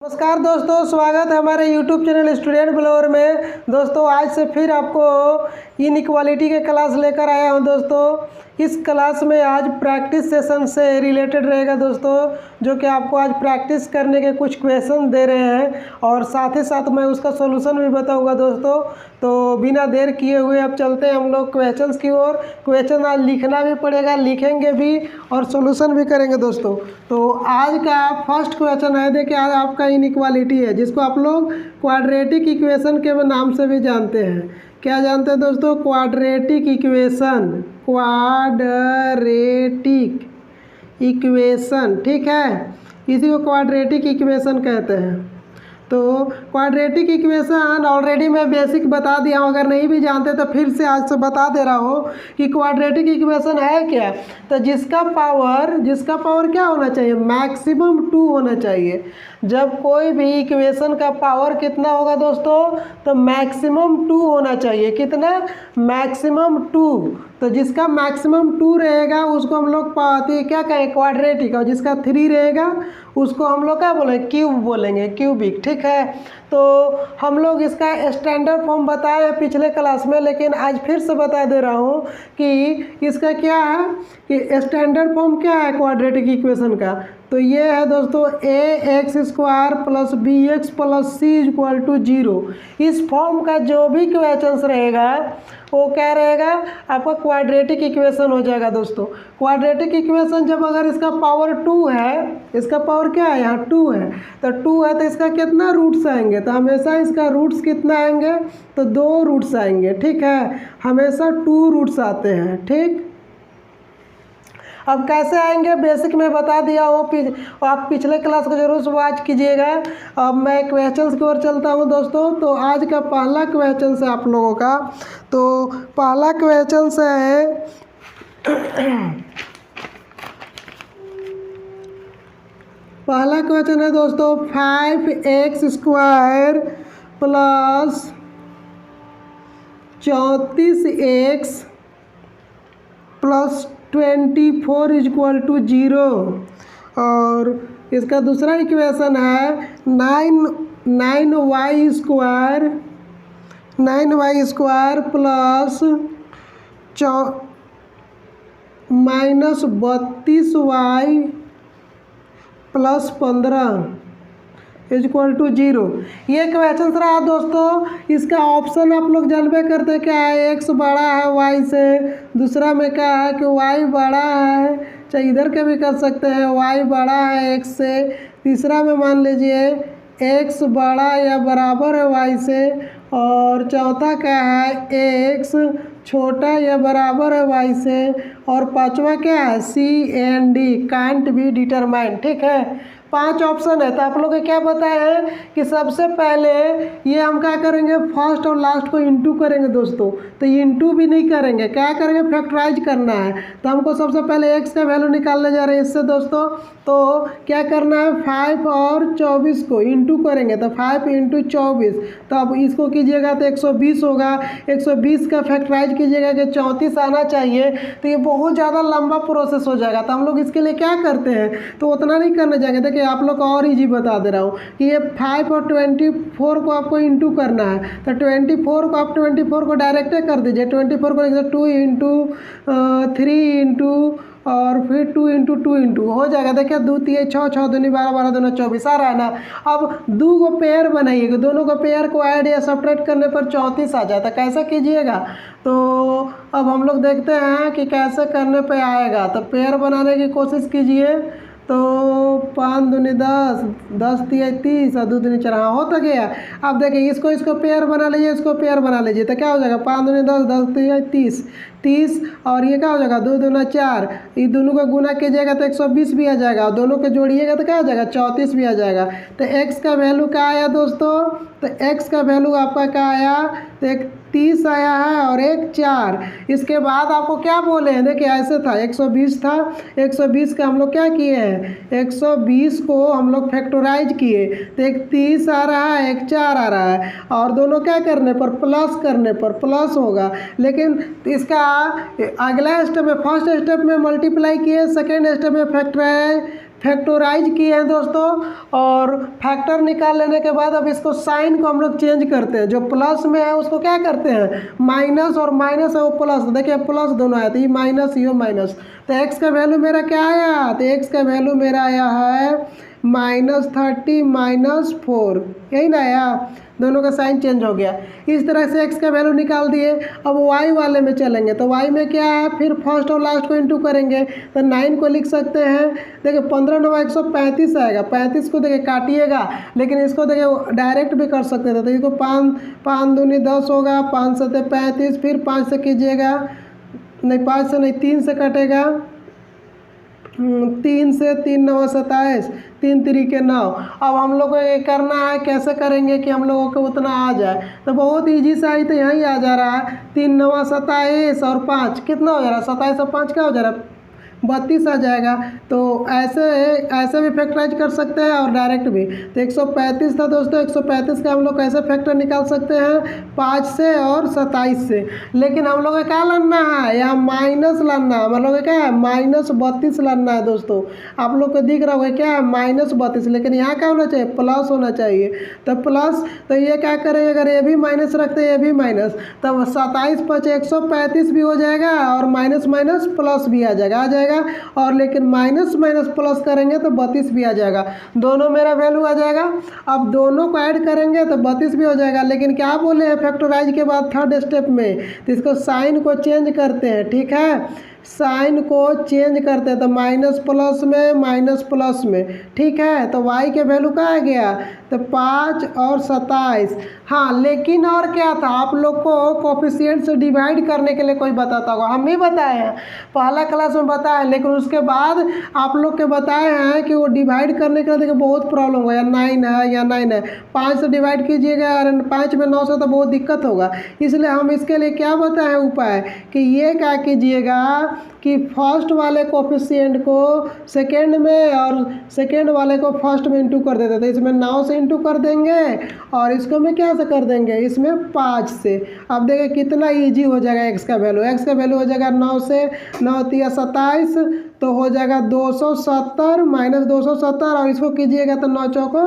नमस्कार दोस्तों, स्वागत है हमारे YouTube चैनल स्टूडेंट ब्लोगर में। दोस्तों आज से फिर आपको इनइक्वालिटी के क्लास लेकर आया हूं। दोस्तों इस क्लास में आज प्रैक्टिस सेशन से रिलेटेड रहेगा दोस्तों, जो कि आपको आज प्रैक्टिस करने के कुछ क्वेश्चन दे रहे हैं और साथ ही साथ मैं उसका सॉल्यूशन भी बताऊंगा दोस्तों। तो बिना देर किए हुए अब चलते हैं हम लोग क्वेश्चंस की ओर। क्वेश्चन आज लिखना भी पड़ेगा, लिखेंगे भी और सॉल्यूशन भी करेंगे दोस्तों। तो आज का फर्स्ट क्वेश्चन है, देखिए आज आपका इनइक्वालिटी है, जिसको आप लोग क्वाड्रेटिक इक्वेशन के नाम से भी जानते हैं। क्या जानते हैं दोस्तों? क्वाड्रेटिक इक्वेशन, क्वाड्रेटिक इक्वेशन, ठीक है, इसी को क्वाड्रेटिक इक्वेशन कहते हैं। तो क्वाड्रेटिक इक्वेशन ऑलरेडी मैं बेसिक बता दिया हूँ, अगर नहीं भी जानते तो फिर से आज से बता दे रहा हूँ कि क्वाड्रेटिक इक्वेशन है क्या। तो जिसका पावर क्या होना चाहिए? मैक्सिमम 2 होना चाहिए। जब कोई भी इक्वेशन का पावर कितना होगा दोस्तों? तो मैक्सिमम 2 होना चाहिए। कितना? मैक्सिमम 2। तो जिसका मैक्सिमम 2 रहेगा उसको हम लोग क्या कहें? क्वाड्रेटिक। और जिसका 3 रहेगा उसको हम लोग क्या बोलेंगे? क्यूब बोलेंगे, क्यूबिक, ठीक है। तो हम लोग इसका स्टैंडर्ड फॉर्म बताए हैं पिछले क्लास में, लेकिन आज फिर से बता दे रहा हूँ कि इसका क्या है कि स्टैंडर्ड फॉर्म क्या है क्वाड्रेटिक इक्वेशन का। तो ये है दोस्तों ax² plus bx plus c equal to 0। इस फॉर्म का जो भी क्वेश्चंस रहेगा वो क्या रहेगा? आपका क्वाड्रेटिक इक्वेशन हो जाएगा दोस्तों। क्वाड्रेटिक इक्वेशन जब अगर इसका पावर 2 है, इसका पावर क्या है? यहाँ 2 है, तो 2 है तो इसका कितना रूट्स आएंगे? तो हमेशा इसका रूट्स कितना आएंगे? तो 2 रूट्स आएंगे, ठीक है। हमेशा 2 रूट्स आते हैं, ठीक। अब कैसे आएंगे बेसिक में बता दिया हो, आप पिछले क्लास को जरूर से वॉच कीजिएगा। अब मैं क्वेश्चंस की ओर चलता हूं दोस्तों। तो आज का पहला क्वेश्चन है आप लोगों का। तो पहला क्वेश्चन है पहला क्वेश्चन है दोस्तों 5x² plus 34x plus 24 equal to 0। और इसका दूसरा इक्वेशन है 9y² plus -32y plus 15 equal to 0। ये क्वेश्चन रहा दोस्तों। इसका ऑप्शन आप लोग जानबे करते हैं क्या है? x बड़ा है y से। दूसरा में क्या है कि y बड़ा है, चाहे इधर के भी कर सकते हैं, y बड़ा है x से। तीसरा में मान लीजिए x बड़ा या बराबर है y से। और चौथा क्या है? x छोटा या बराबर है y से। और पांचवा क्या है? C and D can't be determine, ठीक है। 5 ऑप्शन है। तो आप लोग क्या बताए हैं कि सबसे पहले ये हम क्या करेंगे? फर्स्ट और लास्ट को इंटू करेंगे दोस्तों। तो इंटू भी नहीं करेंगे, क्या करेंगे? फैक्टराइज करना है। तो हमको सबसे पहले x का वैल्यू निकालने जा रहे हैं इससे दोस्तों। तो क्या करना है? 5 और 24 को इंटू करेंगे, तो 5 × 24। तो अब इसको कीजिएगा तो 120 होगा। 120 का फैक्टराइज कीजिएगा कि 34 आना चाहिए। तो ये बहुत ज़्यादा लंबा प्रोसेस हो जाएगा। तो हम लोग इसके लिए क्या करते हैं? तो उतना नहीं करने जाएंगे। देखिए आप लोग को और इजी बता दे रहा हूँ कि ये 5 और 24 को आपको इंटू करना है। तो 24 को आप 24 को डायरेक्ट कर दीजिए। 24 को 2 × 3 × और फिर 2 × 2 हो जाएगा। देखिए 2 3 6 6 दूनी 12 12 दूना 24 आ रहा है ना। अब 2 को पेयर बनाइएगा, दोनों को पेयर को ऐड या सब्ट्रैक्ट करने पर 34 आ जाता है। कैसा कीजिएगा? तो अब हम लोग देखते हैं कि कैसे करने पे आएगा। तो पेयर बनाने की कोशिश कीजिए। तो 5 दूनी 10, 10 3 30 और 2 दूनी 4, हाँ हो तो गया। अब देखिए इसको पेयर बना लीजिए, इसको पेयर बना लीजिए। तो क्या हो जाएगा? 5 दूनी 10, 10 3 30 और ये क्या हो जाएगा? 2 दूना 4। ये दोनों का गुना कीजिएगा तो 120 भी आ जाएगा। और दोनों को जोड़िएगा तो क्या हो जाएगा? 34 भी आ जाएगा। तो x का वैल्यू क्या आया दोस्तों? तो x का वैल्यू आपका क्या आया? तो एक 30 आया है और एक 4। इसके बाद आपको क्या बोले हैं? देखिए ऐसे था 120 था। 120 का हम लोग क्या किए हैं? 120 को हम लोग फैक्टराइज किए। तो एक 30 आ रहा है, एक 4 आ रहा है। और दोनों क्या करने पर? प्लस करने पर प्लस होगा। लेकिन इसका अगला स्टेप में, फर्स्ट स्टेप में मल्टीप्लाई किए, सेकेंड स्टेप में फैक्टोराइज किए हैं दोस्तों, और फैक्टर निकाल लेने के बाद अब इसको साइन को हम लोग चेंज करते हैं। जो प्लस में है उसको क्या करते हैं, माइनस, और माइनस है वो प्लस। देखिए प्लस दोनों आया, तो ये माइनस ये माइनस, तो एक्स का वैल्यू मेरा क्या आया, तो एक्स का वैल्यू मेरा आया है -30 -4, यही ना आया, दोनों का साइन चेंज हो गया। इस तरह से x का वैल्यू निकाल दिए। अब y वाले में चलेंगे, तो y में क्या है, फिर फर्स्ट और लास्ट को इंटू करेंगे, तो 9 को लिख सकते हैं। देखिए 15 9 135 आएगा, 35 को देखिए काटिएगा, लेकिन इसको देखिए डायरेक्ट भी कर सकते थे। तो इसको 5 दूनी 10 होगा, 5 से 35, फिर 5 से कीजिएगा, नहीं 5 से नहीं 3 से कटेगा, 3 से 3 9 27, 3 3 9। अब हम लोग को ये करना है, कैसे करेंगे कि हम लोगों को उतना आ जाए, तो बहुत इजी सा ही, तो यहीं आ जा रहा है। 3 9 27 और 5 कितना हो जा रहा है, 27 और 5 क्या हो जा रहा है, 32 आ जाएगा। तो ऐसे भी फैक्टराइज कर सकते हैं और डायरेक्ट भी। तो 135 था दोस्तों, 135 का हम लोग कैसे फैक्टर निकाल सकते हैं, 5 से और 27 से। लेकिन हम लोग को क्या लाना है, यहाँ माइनस लाना है, हम लोग को क्या है, -32 लाना है दोस्तों। आप लोग को दिख रहा होगा क्या है, -32, लेकिन यहाँ क्या होना चाहिए, प्लस होना चाहिए। तो प्लस, तो ये क्या करेंगे, अगर ये भी माइनस रखते हैं, ये भी माइनस, तब 27 5 135 भी हो जाएगा, और माइनस माइनस प्लस भी आ जाएगा, और लेकिन माइनस माइनस प्लस करेंगे तो 32 भी आ जाएगा, दोनों मेरा वैल्यू आ जाएगा। अब दोनों को ऐड करेंगे तो 32 भी हो जाएगा। लेकिन क्या बोले हैं, फैक्टराइज के बाद थर्ड स्टेप में, तो इसको साइन को चेंज करते हैं, ठीक है, साइन को चेंज करते हैं, तो माइनस प्लस में, माइनस प्लस में, ठीक है। तो y के वैल्यू क्या आ गया, तो 5 और 27। हाँ, लेकिन और क्या था, आप लोग को कोफिशिएंट से डिवाइड करने के लिए कोई बताता होगा, हम ही बताए हैं, पहला क्लास में बताया, लेकिन उसके बाद आप लोग के बताए हैं कि वो डिवाइड करने के लिए देखिए बहुत प्रॉब्लम होगा, या 9 है या 9 है, 5 से डिवाइड कीजिएगा, और 5 में 9 से तो बहुत दिक्कत होगा। इसलिए हम इसके लिए क्या बताए हैं उपाय, कि ये क्या कीजिएगा कि फर्स्ट वाले कोफिशिएंट को सेकेंड में, और सेकेंड वाले को फर्स्ट में इंटू कर देते थे। इसमें 9 से इंटू कर देंगे, और इसको में क्या से कर देंगे, इसमें 5 से। अब देखिए कितना इजी हो जाएगा एक्स का वैल्यू, एक्स का वैल्यू हो जाएगा 9 से 9 3 27, तो हो जाएगा 270 -270, और इसको कीजिएगा तो 9 चौको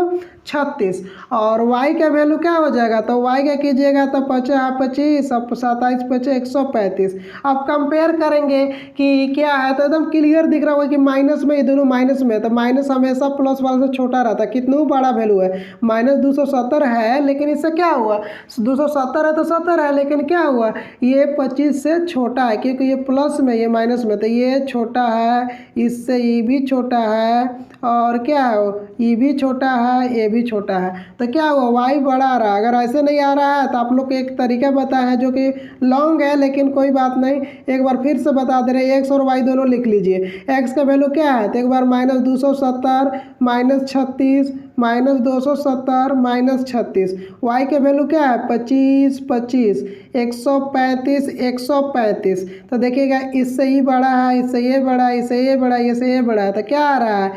36, और y का वैल्यू क्या हो जाएगा, तो y का कीजिएगा तो 50 25, 27 25 135। अब कंपेयर करेंगे कि क्या है, तो एकदम क्लियर दिख रहा होगा कि माइनस में, ये दोनों माइनस में, तो माइनस हमेशा प्लस वाले से छोटा रहता है। कितना बड़ा वैल्यू है, -270 है, लेकिन इससे क्या हुआ, 270 है तो 70 है, लेकिन क्या हुआ, ये 25 से छोटा है, क्योंकि ये प्लस में, ये माइनस में, तो ये छोटा है, इससे ये भी छोटा है, और क्या है, ये भी छोटा है, ये भी छोटा है। तो क्या हुआ, y बड़ा आ रहा है। अगर ऐसे नहीं आ रहा है तो आप लोग को एक तरीका बताया है जो कि लॉन्ग है, लेकिन कोई बात नहीं, एक बार फिर से बता दे रहे हैं। x और y दोनों लिख लीजिए। x का वैल्यू क्या है, तो एक बार -270 -36 -270 -36। y के वैल्यू क्या है, 25 25 135 135। तो देखिएगा इससे ही बड़ा है, इससे ये बड़ा है, इससे ये बड़ा है, इससे ये बड़ा है, तो क्या आ रहा है,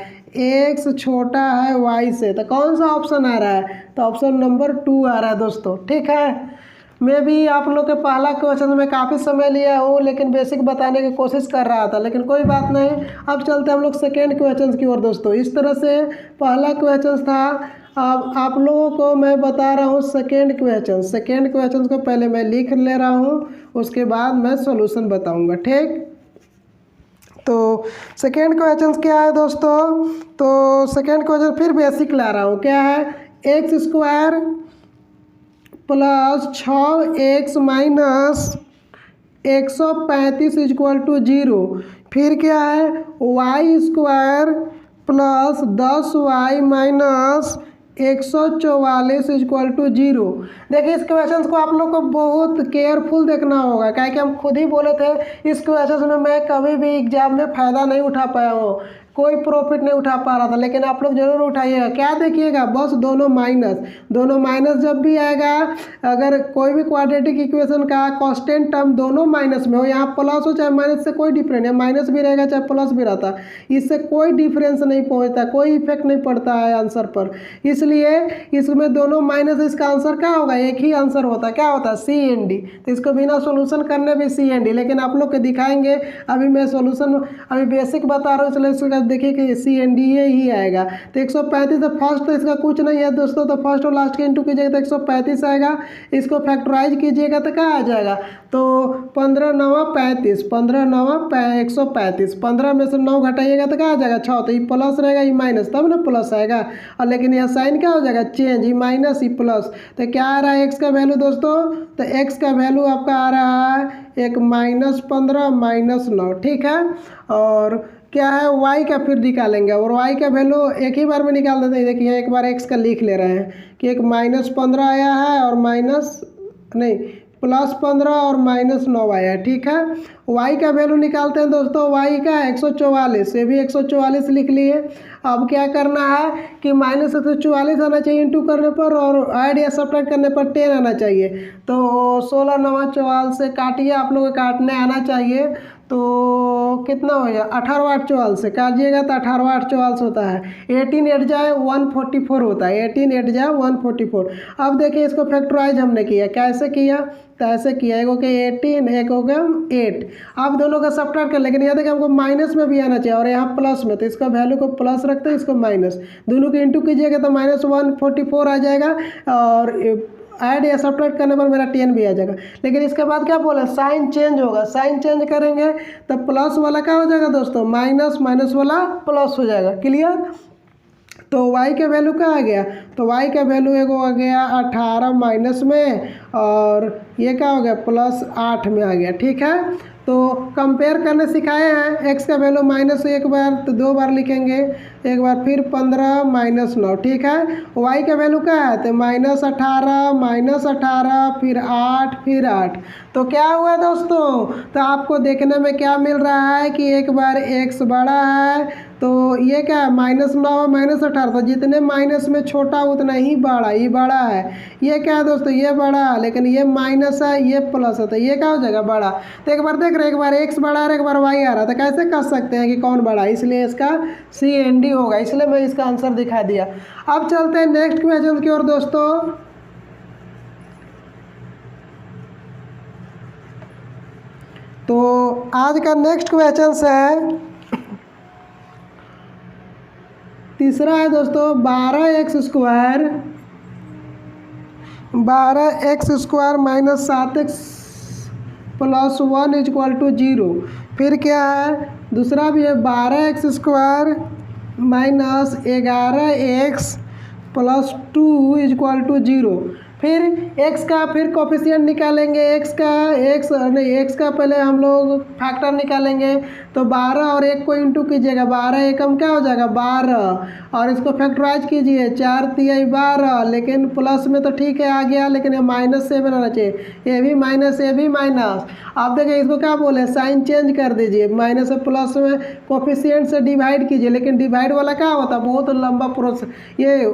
x छोटा है y से। तो कौन सा ऑप्शन आ रहा है, तो ऑप्शन नंबर 2 आ रहा है दोस्तों, ठीक है। मैं भी आप लोग के पहला क्वेश्चन में काफ़ी समय लिया हूँ, लेकिन बेसिक बताने की कोशिश कर रहा था, लेकिन कोई बात नहीं। अब चलते हम लोग सेकेंड क्वेश्चन की ओर दोस्तों। इस तरह से पहला क्वेश्चन था, अब आप लोगों को मैं बता रहा हूँ सेकेंड क्वेश्चन। सेकेंड क्वेश्चन को पहले मैं लिख ले रहा हूँ, उसके बाद मैं सोल्यूशन बताऊँगा, ठीक। तो सेकेंड क्वेश्चन क्या है दोस्तों, तो सेकेंड क्वेश्चन फिर बेसिक ला रहा हूँ। क्या है, x² + 6x - 135 = 0। फिर क्या है, y² + 10y - 144 = 0। देखिए इस क्वेश्चन को आप लोग को बहुत केयरफुल देखना होगा, क्या कि हम खुद ही बोले थे इस क्वेश्चन में मैं कभी भी एग्जाम में फ़ायदा नहीं उठा पाया हूँ, कोई प्रॉफिट नहीं उठा पा रहा था, लेकिन आप लोग जरूर उठाइएगा। क्या देखिएगा, बस दोनों माइनस जब भी आएगा, अगर कोई भी क्वाड्रेटिक इक्वेशन का कांस्टेंट टर्म दोनों माइनस में हो, यहाँ प्लस हो चाहे माइनस से कोई डिफरेंस है, माइनस भी रहेगा चाहे प्लस भी रहता, इससे कोई डिफरेंस नहीं पहुँचता, कोई इफेक्ट नहीं पड़ता है आंसर पर। इसलिए इसमें दोनों माइनस, इसका आंसर क्या होगा, एक ही आंसर होता है, क्या होता है, CND। तो इसको बिना सोल्यूशन करने भी CND, लेकिन आप लोग के दिखाएंगे। अभी मैं सोल्यूशन अभी बेसिक बता रहा हूँ, इसलिए इसका आप देखिए कि CND ही आएगा। तो 135 तो फर्स्ट, तो इसका कुछ नहीं है दोस्तों, तो फर्स्ट और लास्ट के इंटू कीजिएगा तो 135 आएगा। इसको फैक्टराइज कीजिएगा तो क्या आ जाएगा, तो 15 9 35, 15 9 135, 15 में से 9 घटाइएगा तो क्या आ जाएगा 6, तो ये प्लस रहेगा, ये माइनस, तब ना प्लस आएगा। और लेकिन यह साइन क्या हो जाएगा चेंज, ये माइनस ये प्लस। तो क्या आ रहा है एक्स का वैल्यू दोस्तों, तो एक्स का वैल्यू आपका आ रहा है एक -15 -9, ठीक है। और क्या है वाई का फिर निकालेंगे, और वाई का वैल्यू एक ही बार में निकाल देते हैं। देखिए एक बार एक्स का लिख ले रहे हैं कि एक -15 आया है और +15 और -9 आया है, ठीक है। वाई का वैल्यू निकालते हैं दोस्तों, वाई का 144, ये भी 144 लिख लिए। अब क्या करना है कि -144 आना चाहिए इंटू करने पर, और ऐड या सब्ट्रैक्ट करने पर 10 आना चाहिए। तो 16 9 44 से काटिए, आप लोग काटने आना चाहिए। तो कितना हो गया 18 8 44 से काटिएगा तो 18 8 44 होता है। 18 8 जाए 144 होता है, 18 8 जाए 144। अब देखिए इसको फैक्टराइज हमने किया, कैसे किया, तो ऐसे किया, एक हो गया 18, एक हो गया 8। अब दोनों का सब्ट्रैक्ट कर, लेकिन यहाँ देखिए हमको माइनस में भी आना चाहिए और यहाँ प्लस में, तो इसका वैल्यू को प्लस रखते हैं, इसको माइनस, दोनों के इंटू कीजिएगा तो -144 आ जाएगा। और ऐड या सब्ट्रैक्ट करने पर मेरा 10 भी आ जाएगा। लेकिन इसके बाद क्या बोले, साइन चेंज होगा, साइन चेंज करेंगे तो प्लस वाला क्या हो जाएगा दोस्तों, माइनस, माइनस वाला प्लस हो जाएगा, क्लियर। तो y का वैल्यू क्या आ गया, तो y का वैल्यू एक आ गया 18 माइनस में, और ये क्या हो गया +8 में आ गया, ठीक है। तो कंपेयर करने सिखाए हैं, x का वैल्यू माइनस एक बार तो 2 बार लिखेंगे, एक बार फिर 15 -9, ठीक है। y का वैल्यू क्या है, तो -18 फिर 8 फिर 8। तो क्या हुआ दोस्तों, तो आपको देखने में क्या मिल रहा है कि एक बार x बड़ा है, तो ये क्या है -9 -18, तो जितने माइनस में छोटा उतना ही बड़ा, ये बड़ा है। ये क्या है दोस्तों, ये बड़ा है, लेकिन ये माइनस है, ये प्लस है, तो ये क्या हो जाएगा बड़ा। तो एक बार देख रहे, एक बार x बड़ा है, एक बार y आ रहा है, तो कैसे कर सकते हैं कि कौन बड़ा है, इसलिए इसका CND होगा, इसलिए मैं इसका आंसर दिखा दिया। अब चलते हैं नेक्स्ट क्वेश्चन की ओर दोस्तों। तो आज का नेक्स्ट क्वेश्चन है, तीसरा है दोस्तों 12x स्क्वायर -7x + 1 = 0। फिर क्या है, दूसरा भी है 12x स्क्वायर -11x + 2 = 0। फिर x का फिर कोफिशिएंट निकालेंगे, x का पहले हम लोग फैक्टर निकालेंगे। तो 12 और 1 को इंटू कीजिएगा, 12 एकम क्या हो जाएगा 12, और इसको फैक्टराइज कीजिए, 4 तिहाई 12, लेकिन प्लस में तो ठीक है आ गया, लेकिन ये माइनस से बनाना चाहिए, ये भी माइनस ये भी माइनस। आप देखिए इसको क्या बोले, साइन चेंज कर दीजिए, माइनस से प्लस में कोफिशिएंट से डिवाइड कीजिए, लेकिन डिवाइड वाला क्या होता है बहुत लंबा प्रोसेस, ये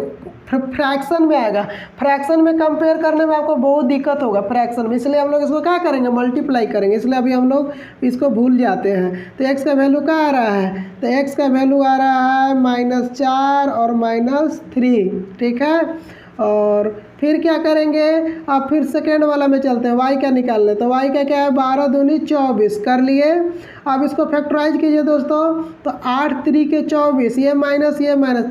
फ्रैक्शन में आएगा, फ्रैक्शन में कंपेयर करने में आपको बहुत दिक्कत होगा फ्रैक्शन में, इसलिए हम लोग इसको क्या करेंगे मल्टीप्लाई करेंगे, इसलिए अभी हम लोग इसको भूल जाते हैं। तो x का वैल्यू क्या आ रहा है, तो x का वैल्यू आ रहा है -4 और -3, ठीक है। और फिर क्या करेंगे, अब फिर सेकेंड वाला में चलते हैं, y का निकाल ले। तो y का क्या है 12 दूनी 24 कर लिए। अब इसको फैक्टराइज कीजिए दोस्तों, तो 8 3 के 24, ये माइनस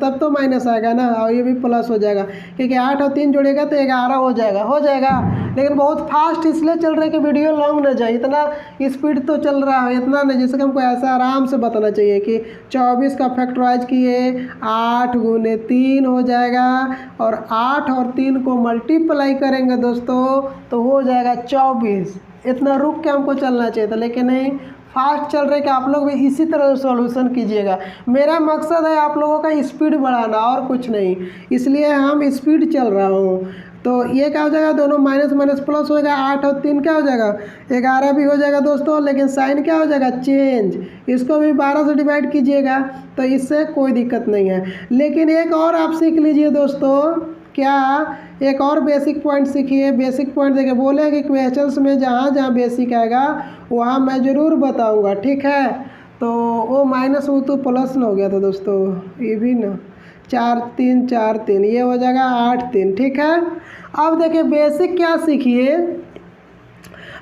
तब तो माइनस आएगा ना, और ये भी प्लस हो जाएगा, क्योंकि 8 और 3 जोड़ेगा तो 11 हो जाएगा। लेकिन बहुत फास्ट इसलिए चल रहा है कि वीडियो लॉन्ग ना जाए, इतना स्पीड तो चल रहा है, इतना नहीं, जैसे कि हमको ऐसा आराम से बताना चाहिए कि 24 का फैक्टराइज किए 8 × 3 हो जाएगा, और 8 और 3 को मल्टीप्लाई करेंगे दोस्तों तो हो जाएगा 24। इतना रुक के हमको चलना चाहिए था, लेकिन नहीं, फास्ट चल रहे कि आप लोग भी इसी तरह सॉल्यूशन कीजिएगा। मेरा मकसद है आप लोगों का स्पीड बढ़ाना और कुछ नहीं, इसलिए हम स्पीड चल रहा हूँ। तो ये क्या हो जाएगा, दोनों माइनस माइनस प्लस हो जाएगा, 8 और 3 क्या हो जाएगा 11 भी हो जाएगा दोस्तों, लेकिन साइन क्या हो जाएगा चेंज, इसको भी 12 से डिवाइड कीजिएगा, तो इससे कोई दिक्कत नहीं है। लेकिन एक और आप सीख लीजिए दोस्तों, क्या एक और बेसिक पॉइंट सीखिए। बेसिक पॉइंट देखिए, बोले कि क्वेश्चंस में जहाँ जहाँ बेसिक आएगा वहाँ मैं ज़रूर बताऊँगा, ठीक है। तो वो माइनस वो तो प्लस ना हो गया था दोस्तों, ये भी ना 4 3 4 3, ये हो जाएगा 8 3, ठीक है। अब देखिए बेसिक क्या सीखिए,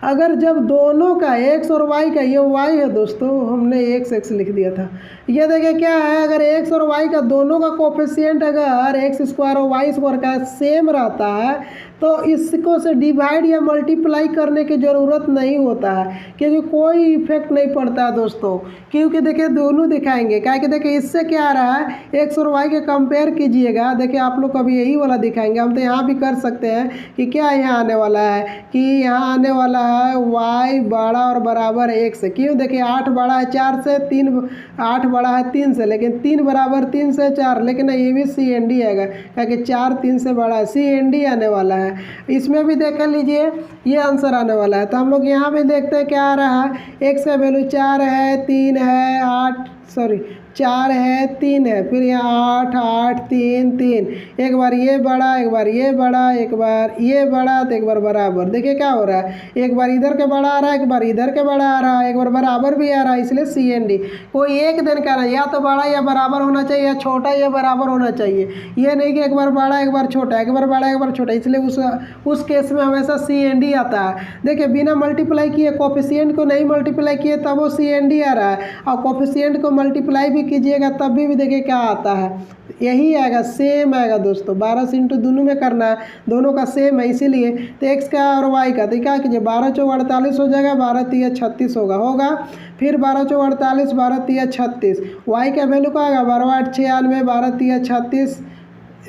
अगर जब दोनों का x और y का, ये y है दोस्तों, हमने x दिया था, ये देखिए क्या है, अगर एक्स और वाई का दोनों का कोफिशिएंट अगर एक्स स्क्वायर और वाई स्क्वायर का सेम रहता है तो इसको से डिवाइड या मल्टीप्लाई करने की ज़रूरत नहीं होता है, क्योंकि कोई इफेक्ट नहीं पड़ता है दोस्तों। क्योंकि देखिए दोनों दिखाएंगे, क्या कि देखिए इससे क्या आ रहा है, एक्स और वाई के कंपेयर कीजिएगा। देखिए आप लोग कभी यही वाला दिखाएंगे, हम तो यहाँ भी कर सकते हैं कि क्या यहाँ आने वाला है, कि यहाँ आने वाला है वाई बड़ा और बराबर एक से। क्यों, देखिए 8 बड़ा है 4 से, 3 8 बड़ा है 3 से, लेकिन 3 बराबर 3 से 4, लेकिन ये भी सी एन डी आएगा, क्योंकि 4 3 से बड़ा है, सी एन डी आने वाला है। इसमें भी देख लीजिए ये आंसर आने वाला है। तो हम लोग यहाँ भी देखते हैं क्या आ रहा है, एक्स का वैल्यू 4 है 3 है 4 है 3 है, फिर यहाँ 8 8 3 3, एक बार ये बड़ा एक बार ये बड़ा एक बार ये बड़ा तो एक बार बराबर। देखिए क्या हो रहा है, एक बार इधर के बड़ा आ रहा है एक बार इधर के बड़ा आ रहा है, एक बार बराबर भी आ रहा है, इसलिए सी एन डी। कोई एक दिन का नहीं, या तो बड़ा या बराबर होना चाहिए, या छोटा या बराबर होना चाहिए। ये नहीं कि एक बार बड़ा एक बार छोटा, एक बार बड़ा एक बार छोटा, इसलिए उस केस में हमेशा सी एन डी आता है। देखिए बिना मल्टीप्लाई किए, कोफिशिएंट को नहीं मल्टीप्लाई किए तब वो सी एन डी आ रहा है, और कोफिशिएंट को मल्टीप्लाई भी कीजिएगा तब भी देखिए क्या आता है, यही आएगा, सेम आएगा दोस्तों। 12 से इंटू दोनों में करना है, दोनों का सेम है, इसीलिए तो एक्स का और वाई का तो क्या कीजिए, 12 चौक 48 हो जाएगा, 12 तिया 36 होगा। फिर 12 चौक 48, 12 तिया 36, वाई का वैल्यू क्या आएगा, 12 8 96, 12 तिया 36,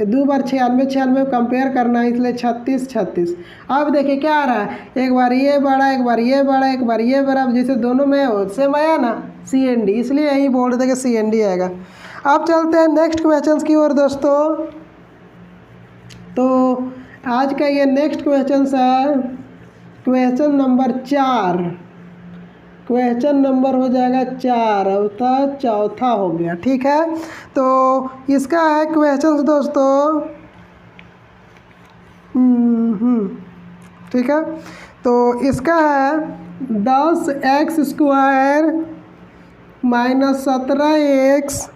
2 बार 96 96 कंपेयर करना है, इसलिए 36 36। अब देखिए क्या आ रहा है, एक बार ये बड़ा एक बार ये बड़ा एक बार ये बड़ा, जैसे दोनों में सेम आया ना, सी एन डी, इसलिए यही बोल रहे थे कि सी एन डी आएगा। अब चलते हैं नेक्स्ट क्वेश्चन की ओर दोस्तों। तो आज का ये नेक्स्ट क्वेश्चन है क्वेश्चन नंबर 4, क्वेश्चन नंबर हो जाएगा 4, अर्थात चौथा हो गया, ठीक है। तो इसका है क्वेश्चन दोस्तों, ठीक है। तो इसका है 10x² minus 17x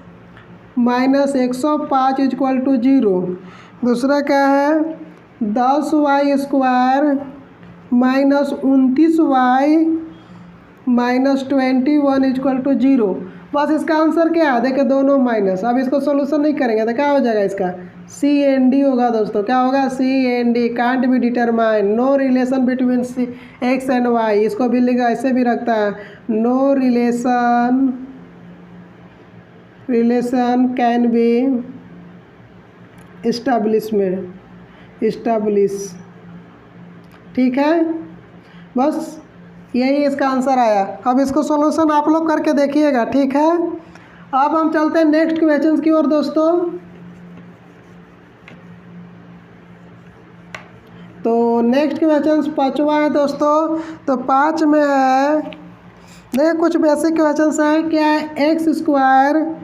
minus 105 equal to 0। दूसरा क्या है 10y² minus 29y minus 21 equal to 0। बस इसका आंसर क्या है, देखिए दोनों माइनस। अब इसको सोल्यूशन नहीं करेंगे तो क्या हो जाएगा, इसका सी एन डी होगा दोस्तों। क्या होगा, c n d, can't be determine, no relation between x and y. इसको भी लिखा ऐसे भी रखता है, no relation can be establish, ठीक है। बस यही इसका आंसर आया। अब इसको सॉल्यूशन आप लोग करके देखिएगा, ठीक है। अब हम चलते हैं नेक्स्ट क्वेश्चन की ओर दोस्तों। तो नेक्स्ट क्वेश्चन 5वां है दोस्तों। तो 5 में है, देखिए कुछ बेसिक क्वेश्चन है। क्या है, x²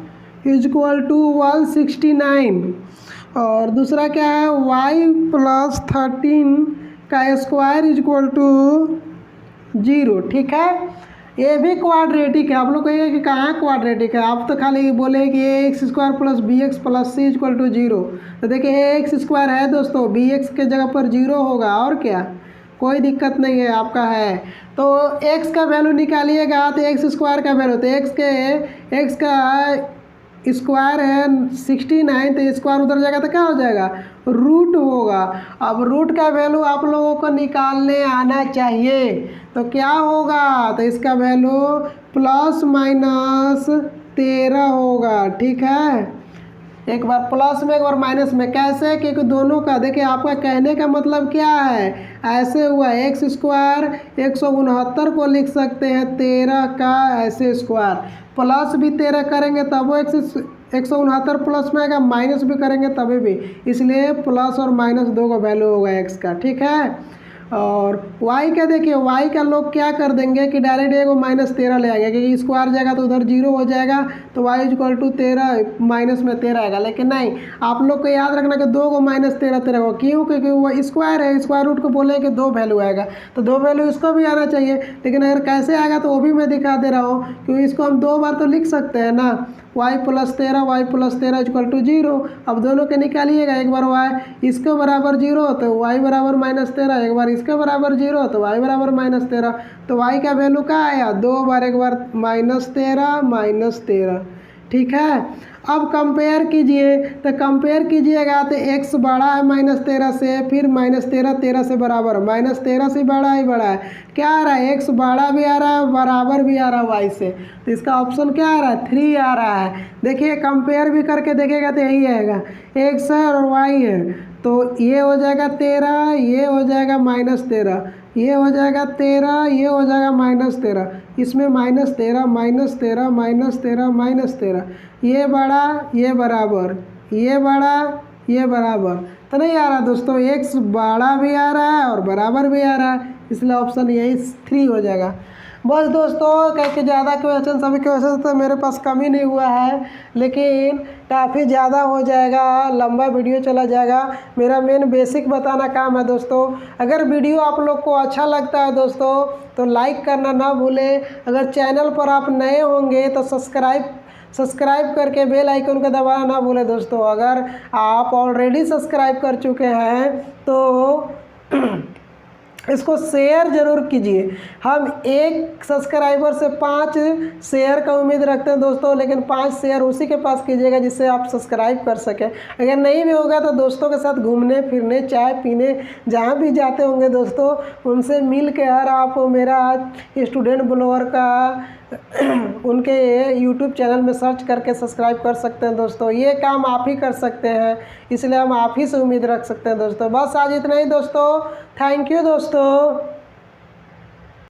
इक्वल टू 169, और दूसरा क्या है y प्लस 13 का स्क्वायर इक्वल टू 0, ठीक है। ये भी क्वाड्रेटिक है। आप लोग कहिए कि कहाँ क्वाड्रेटिक है, आप तो खाली बोले कि x² plus bx plus c equal to 0। तो देखिए x² है दोस्तों, bx के जगह पर 0 होगा, और क्या, कोई दिक्कत नहीं है आपका है। तो x का वैल्यू निकालिएगा तो x² का वैल्यू, तो x का स्क्वायर है 69, तो स्क्वायर उधर जाएगा तो क्या हो जाएगा, रूट होगा। अब रूट का वैल्यू आप लोगों को निकालने आना चाहिए, तो क्या होगा, तो इसका वैल्यू प्लस माइनस 13 होगा, ठीक है। एक बार प्लस में एक बार माइनस में, कैसे, क्योंकि दोनों का देखिए, आपका कहने का मतलब क्या है, ऐसे हुआ x² 169 को लिख सकते हैं 13 का ऐसे स्क्वायर, प्लस भी 13 करेंगे तब वो 169 प्लस में आएगा, माइनस भी करेंगे तभी भी, इसलिए प्लस और माइनस 2 का वैल्यू होगा x का, ठीक है। और y का देखिए, y का लोग क्या कर देंगे कि डायरेक्ट एगो माइनस 13 ले आएंगे, क्योंकि स्क्वायर जाएगा तो उधर 0 हो जाएगा, तो y इक्वल टू 13 माइनस में 13 आएगा। लेकिन नहीं, आप लोग को याद रखना कि 2 को माइनस 13 होगा, क्यों, क्योंकि वो स्क्वायर है, स्क्वायर रूट को बोले कि 2 वैल्यू आएगा, तो 2 वैल्यू इसको भी आना चाहिए। लेकिन अगर कैसे आएगा तो वो भी मैं दिखा दे रहा हूँ, क्योंकि इसको हम 2 बार तो लिख सकते हैं ना, y प्लस 13 इक्वल टू 0। अब दोनों के निकालिएगा, एक बार y इसके बराबर 0 तो y बराबर माइनस 13, एक बार इसके बराबर 0 तो y बराबर माइनस 13। तो y का वैल्यू क्या आया, 2 बार, एक बार माइनस 13, ठीक है। अब कंपेयर कीजिए, तो कंपेयर कीजिएगा तो x बड़ा है -13 से, फिर -13 13 से बराबर, -13 से बड़ा ही बड़ा है, क्या आ रहा है x बड़ा भी आ रहा है बराबर भी आ रहा है y से, तो इसका ऑप्शन क्या आ रहा है 3 आ रहा है। देखिए कंपेयर भी करके देखेगा तो यही आएगा, x है और y है, तो ये हो जाएगा 13, ये हो जाएगा -13, ये हो जाएगा 13, ये हो जाएगा -13, इसमें -13 -13 -13 -13, ये बड़ा ये बराबर, ये बड़ा ये बराबर, तो नहीं आ रहा दोस्तों, x बड़ा भी आ रहा है और बराबर भी आ रहा है, इसलिए ऑप्शन यही 3 हो जाएगा। बस दोस्तों, क्योंकि ज़्यादा क्वेश्चन सभी क्वेश्चन तो मेरे पास कम ही नहीं हुआ है, लेकिन काफ़ी ज़्यादा हो जाएगा, लंबा वीडियो चला जाएगा। मेरा मेन बेसिक बताना काम है दोस्तों। अगर वीडियो आप लोग को अच्छा लगता है दोस्तों तो लाइक करना ना भूलें। अगर चैनल पर आप नए होंगे तो सब्सक्राइब करके बेल आइकन को दबाना ना भूलें दोस्तों। अगर आप ऑलरेडी सब्सक्राइब कर चुके हैं तो इसको शेयर ज़रूर कीजिए। हम एक सब्सक्राइबर से 5 शेयर का उम्मीद रखते हैं दोस्तों, लेकिन 5 शेयर उसी के पास कीजिएगा जिससे आप सब्सक्राइब कर सकें। अगर नहीं भी होगा तो दोस्तों के साथ घूमने फिरने चाय पीने जहाँ भी जाते होंगे दोस्तों, उनसे मिल के यार आप मेरा स्टूडेंट ब्लॉगर का उनके यूट्यूब चैनल में सर्च करके सब्सक्राइब कर सकते हैं दोस्तों। ये काम आप ही कर सकते हैं, इसलिए हम आप ही से उम्मीद रख सकते हैं दोस्तों। बस आज इतना ही दोस्तों, थैंक यू दोस्तों।